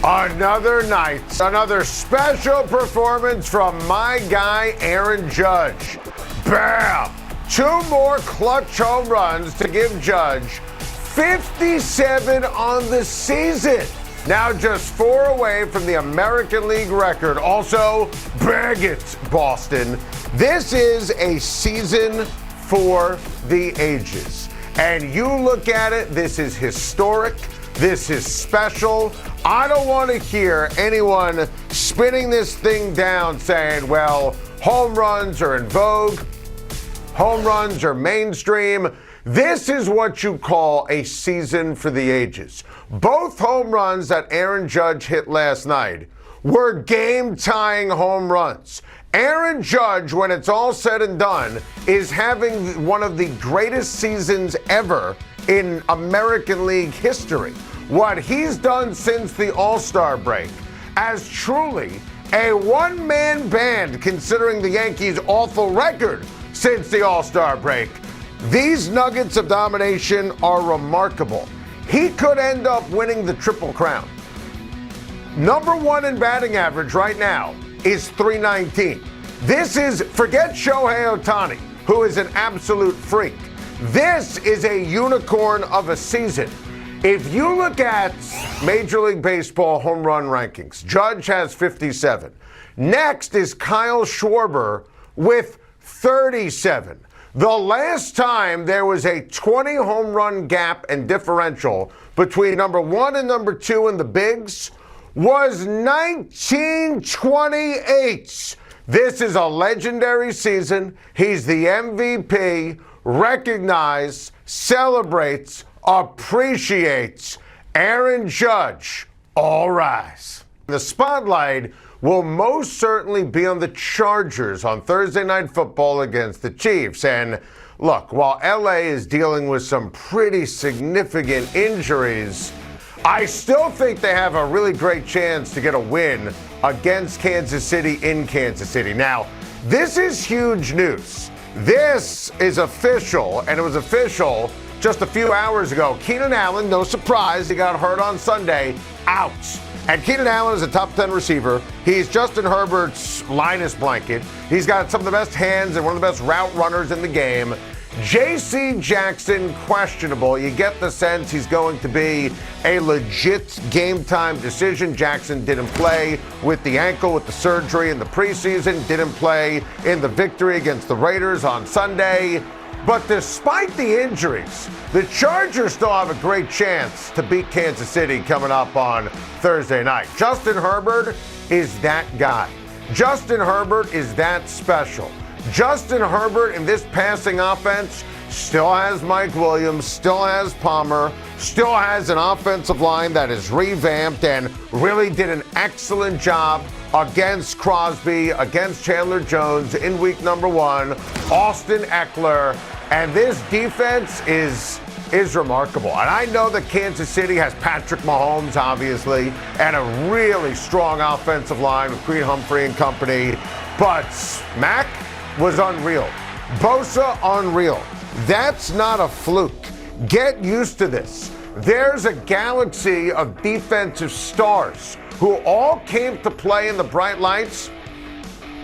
Another night, another special performance from my guy, Aaron Judge. Bam! 2 more clutch home runs to give Judge 57 on the season. Now just 4 away from the American League record. Also, bag it, Boston. This is a season for the ages. And you look at it, this is historic. This is special. I don't want to hear anyone spinning this thing down saying, well, home runs are in vogue, home runs are mainstream. This is what you call a season for the ages. Both home runs that Aaron Judge hit last night were game-tying home runs. Aaron Judge, when it's all said and done, is having one of the greatest seasons ever in American League history. What he's done since the All-Star break as truly a one-man band, considering the Yankees' awful record since the All-Star break. These nuggets of domination are remarkable. He could end up winning the Triple Crown. Number 1 in batting average right now is .319. This is, forget Shohei Ohtani, who is an absolute freak. This is a unicorn of a season. If you look at Major League Baseball home run rankings, Judge has 57. Next is Kyle Schwarber with 37. The last time there was a 20 home run gap and differential between number 1 and number 2 in the bigs was 1928. This is a legendary season. He's the MVP. Recognized, celebrates, appreciates Aaron Judge. All rise. The spotlight will most certainly be on the Chargers on Thursday Night Football against the Chiefs. And look, while LA is dealing with some pretty significant injuries, I still think they have a really great chance to get a win against Kansas City in Kansas City. Now, this is huge news. This is official, and it was official just a few hours ago. Keenan Allen, no surprise, he got hurt on Sunday, out. And Keenan Allen is a top 10 receiver. He's Justin Herbert's Linus blanket. He's got some of the best hands and one of the best route runners in the game. J.C. Jackson, questionable. You get the sense he's going to be a legit game-time decision. Jackson didn't play with the ankle, with the surgery in the preseason, didn't play in the victory against the Raiders on Sunday. But despite the injuries, the Chargers still have a great chance to beat Kansas City coming up on Thursday night. Justin Herbert is that guy. Justin Herbert is that special. Justin Herbert in this passing offense still has Mike Williams, still has Palmer, still has an offensive line that is revamped and really did an excellent job against Crosby, against Chandler Jones in week number 1, Austin Eckler, and this defense is remarkable. And I know that Kansas City has Patrick Mahomes, obviously, and a really strong offensive line with Creed Humphrey and company, but Mac was unreal. Bosa, unreal. That's not a fluke. Get used to this. There's a galaxy of defensive stars who all came to play in the bright lights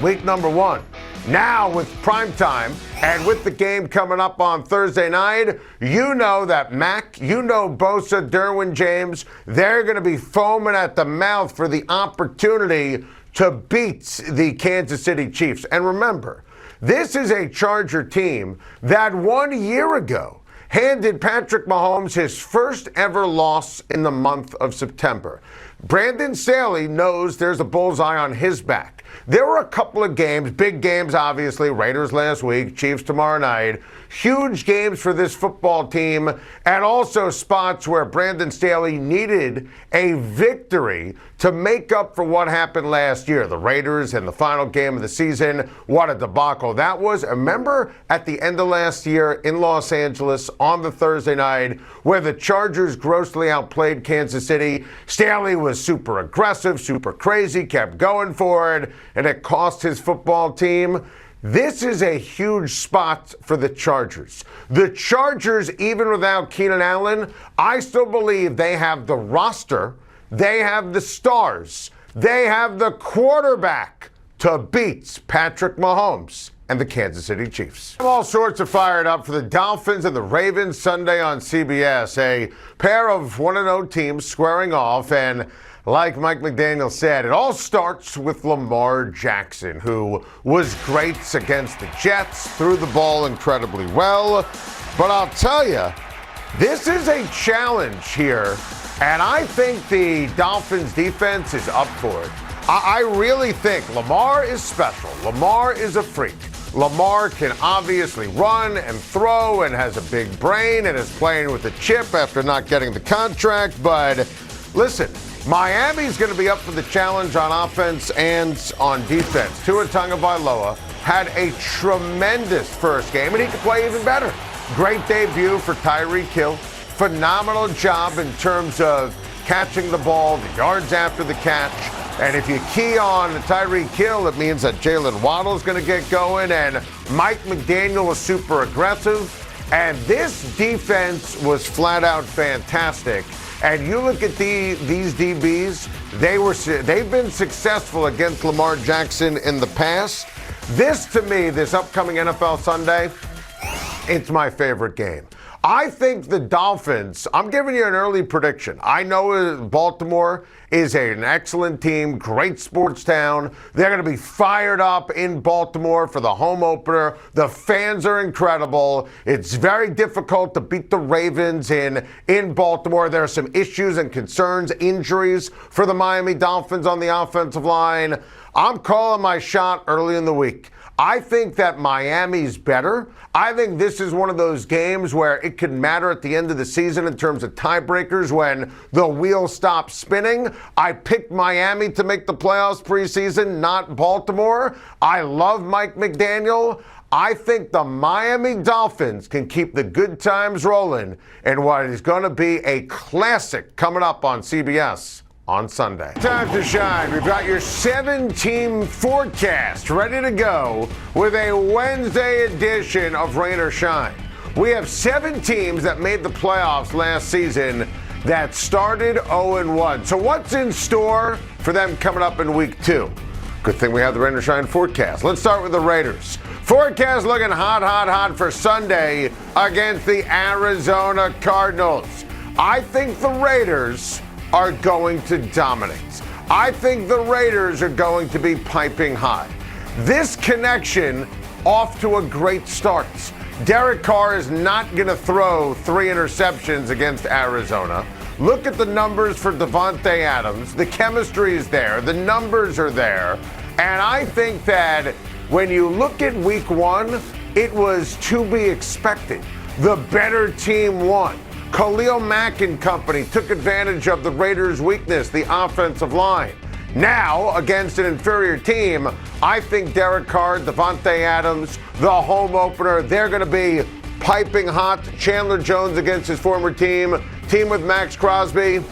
week number 1. Now with primetime and with the game coming up on Thursday night, you know that Mac, you know Bosa, Derwin James, they're going to be foaming at the mouth for the opportunity to beat the Kansas City Chiefs. And remember, this is a Charger team that 1 year ago handed Patrick Mahomes his first ever loss in the month of September. Brandon Staley knows there's a bullseye on his back. There were a couple of games, big games obviously, Raiders last week, Chiefs tomorrow night, huge games for this football team, and also spots where Brandon Staley needed a victory to make up for what happened last year. The Raiders in the final game of the season, what a debacle that was. Remember at the end of last year in Los Angeles on the Thursday night where the Chargers grossly outplayed Kansas City? Staley was super aggressive, super crazy, kept going for it, and it cost his football team. This is a huge spot for the Chargers. The Chargers, even without Keenan Allen, I still believe they have the roster, They have the stars. They have the quarterback to beat Patrick Mahomes and the Kansas City Chiefs. I'm all sorts of fired up for the Dolphins and the Ravens Sunday on CBS. A pair of 1-0 teams squaring off, and like Mike McDaniel said, it all starts with Lamar Jackson, who was great against the Jets, threw the ball incredibly well. But I'll tell you, this is a challenge here, and I think the Dolphins defense is up for it. I really think Lamar is special. Lamar is a freak. Lamar can obviously run and throw and has a big brain and is playing with a chip after not getting the contract. But listen, Miami's going to be up for the challenge on offense and on defense. Tua Tagovailoa had a tremendous first game, and he could play even better. Great debut for Tyreek Hill. Phenomenal job in terms of catching the ball, the yards after the catch. And if you key on Tyreek Hill, it means that Jalen Waddle's going to get going, and Mike McDaniel was super aggressive. And this defense was flat out fantastic. And you look at these DBs, they've been successful against Lamar Jackson in the past. This, to me, this upcoming NFL Sunday, it's my favorite game. I think the Dolphins, I'm giving you an early prediction. I know Baltimore is an excellent team, great sports town. They're going to be fired up in Baltimore for the home opener. The fans are incredible. It's very difficult to beat the Ravens in Baltimore. There are some issues and concerns, injuries for the Miami Dolphins on the offensive line. I'm calling my shot early in the week. I think that Miami's better. I think this is one of those games where it can matter at the end of the season in terms of tiebreakers when the wheel stops spinning. I picked Miami to make the playoffs preseason, not Baltimore. I love Mike McDaniel. I think the Miami Dolphins can keep the good times rolling in what is going to be a classic coming up on CBS on Sunday. Time to shine. We've got your 7-team forecast ready to go with a Wednesday edition of Rain or Shine. We have 7 teams that made the playoffs last season that started 0-1. So what's in store for them coming up in week 2? Good thing we have the Rain or Shine forecast. Let's start with the Raiders. Forecast looking hot, hot, hot for Sunday against the Arizona Cardinals. I think the Raiders are going to dominate. I think the Raiders are going to be piping hot. This connection off to a great start. Derek Carr is not going to throw 3 interceptions against Arizona. Look at the numbers for Davante Adams. The chemistry is there. The numbers are there. And I think that when you look at week 1, it was to be expected. The better team won. Khalil Mack and company took advantage of the Raiders' weakness, the offensive line. Now, against an inferior team, I think Derek Carr, Davante Adams, the home opener, they're going to be piping hot. Chandler Jones against his former team with Max Crosby,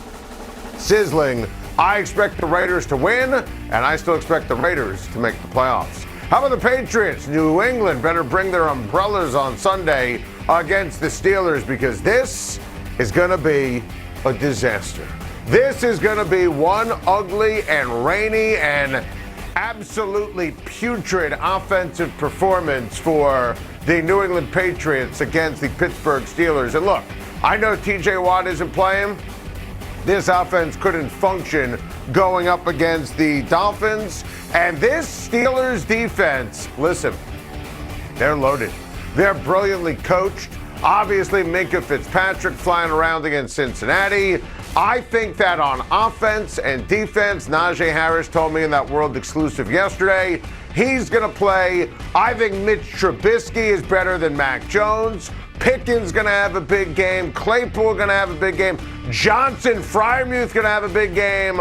sizzling. I expect the Raiders to win, and I still expect the Raiders to make the playoffs. How about the Patriots? New England better bring their umbrellas on Sunday against the Steelers, because this is going to be a disaster. This is going to be one ugly and rainy and absolutely putrid offensive performance for the New England Patriots against the Pittsburgh Steelers. And look, I know TJ Watt isn't playing. This offense couldn't function going up against the Dolphins. And this Steelers defense, listen, they're loaded. They're brilliantly coached. Obviously, Minkah Fitzpatrick flying around against Cincinnati. I think that on offense and defense, Najee Harris told me in that World Exclusive yesterday, he's going to play. I think Mitch Trubisky is better than Mac Jones. Pickens going to have a big game. Claypool going to have a big game. Johnson, Freiermuth going to have a big game.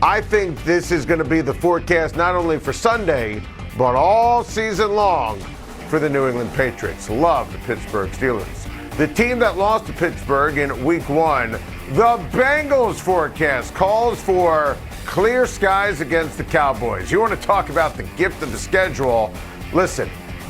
I think this is going to be the forecast not only for Sunday, but all season long for the New England Patriots. Love the Pittsburgh Steelers. The team that lost to Pittsburgh in week 1, the Bengals forecast calls for clear skies against the Cowboys. You want to talk about the gift of the schedule? Listen,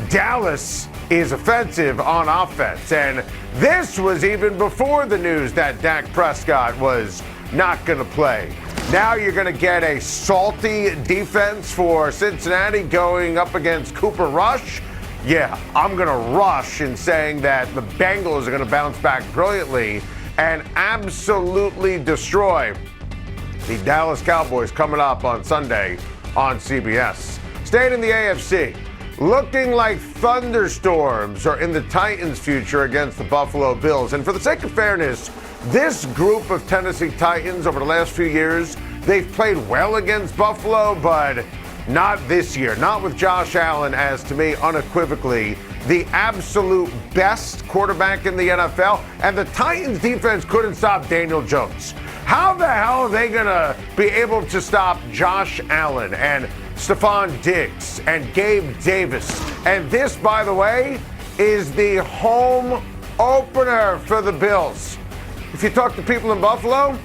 Dallas is offensive on offense, and this was even before the news that Dak Prescott was not going to play. Now you're going to get a salty defense for Cincinnati going up against Cooper Rush. Yeah, I'm going to rush in saying that the Bengals are going to bounce back brilliantly and absolutely destroy the Dallas Cowboys coming up on Sunday on CBS. Staying in the AFC, looking like thunderstorms are in the Titans' future against the Buffalo Bills. And for the sake of fairness, this group of Tennessee Titans over the last few years, they've played well against Buffalo, but not this year. Not with Josh Allen as, to me, unequivocally, the absolute best quarterback in the NFL. And the Titans defense couldn't stop Daniel Jones. How the hell are they going to be able to stop Josh Allen and Stephon Diggs and Gabe Davis? And this, by the way, is the home opener for the Bills. If you talk to people in Buffalo,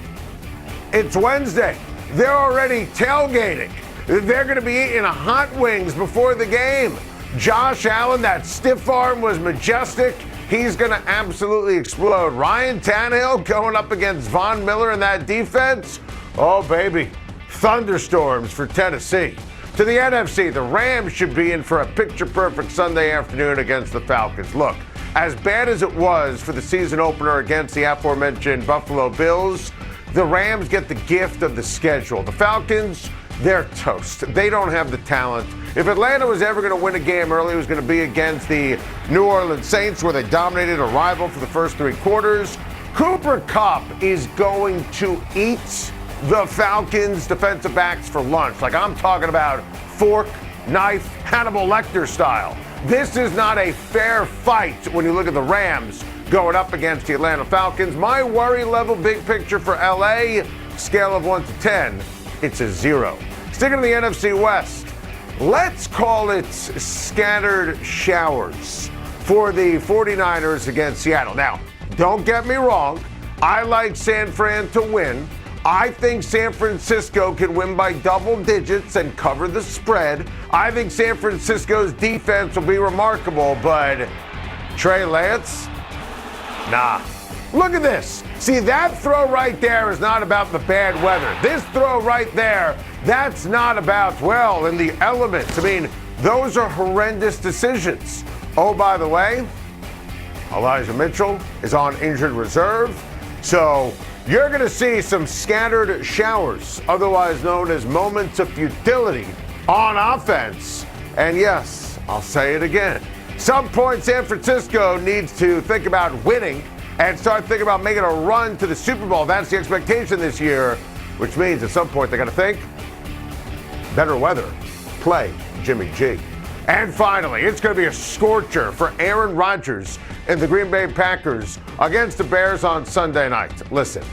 it's Wednesday. They're already tailgating. They're going to be eating hot wings before the game. Josh Allen, that stiff arm was majestic. He's going to absolutely explode. Ryan Tannehill going up against Von Miller in that defense. Oh, baby. Thunderstorms for Tennessee. To the NFC, the Rams should be in for a picture-perfect Sunday afternoon against the Falcons. Look, as bad as it was for the season opener against the aforementioned Buffalo Bills, the Rams get the gift of the schedule. The Falcons, they're toast. They don't have the talent. If Atlanta was ever going to win a game early, it was going to be against the New Orleans Saints, where they dominated a rival for the first three quarters. Cooper Kupp is going to eat the Falcons' defensive backs for lunch. Like, I'm talking about fork, knife, Hannibal Lecter style. This is not a fair fight when you look at the Rams going up against the Atlanta Falcons. My worry level, big picture for LA, scale of 1 to 10, it's a 0. Sticking to the NFC West, let's call it scattered showers for the 49ers against Seattle. Now, don't get me wrong. I like San Fran to win. I think San Francisco can win by double digits and cover the spread. I think San Francisco's defense will be remarkable, but Trey Lance? Nah. Look at this. See, that throw right there is not about the bad weather. This throw right there, that's not about, well, in the elements. I mean, those are horrendous decisions. Oh, by the way, Elijah Mitchell is on injured reserve. So you're going to see some scattered showers, otherwise known as moments of futility on offense. And yes, I'll say it again. Some point San Francisco needs to think about winning and start thinking about making a run to the Super Bowl. That's the expectation this year, which means at some point they got to think better weather, play Jimmy G. And finally, it's going to be a scorcher for Aaron Rodgers and the Green Bay Packers against the Bears on Sunday night. Listen,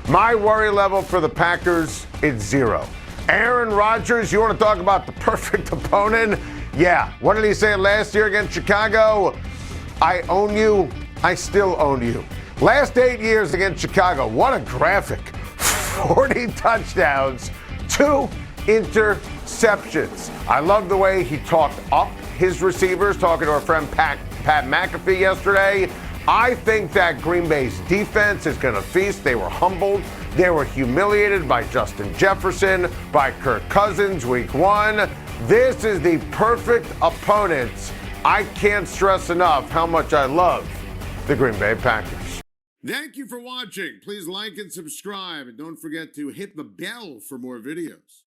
my worry level for the Packers is 0. Aaron Rodgers, you want to talk about the perfect opponent? Yeah. What did he say last year against Chicago? I own you. I still own you. Last 8 years against Chicago, what a graphic. 40 touchdowns, 2 interceptions. I love the way he talked up his receivers, talking to our friend Pat McAfee yesterday. I think that Green Bay's defense is going to feast. They were humbled. They were humiliated by Justin Jefferson, by Kirk Cousins week 1. This is the perfect opponent. I can't stress enough how much I love the Green Bay Packers. Thank you for watching. Please like and subscribe, and don't forget to hit the bell for more videos.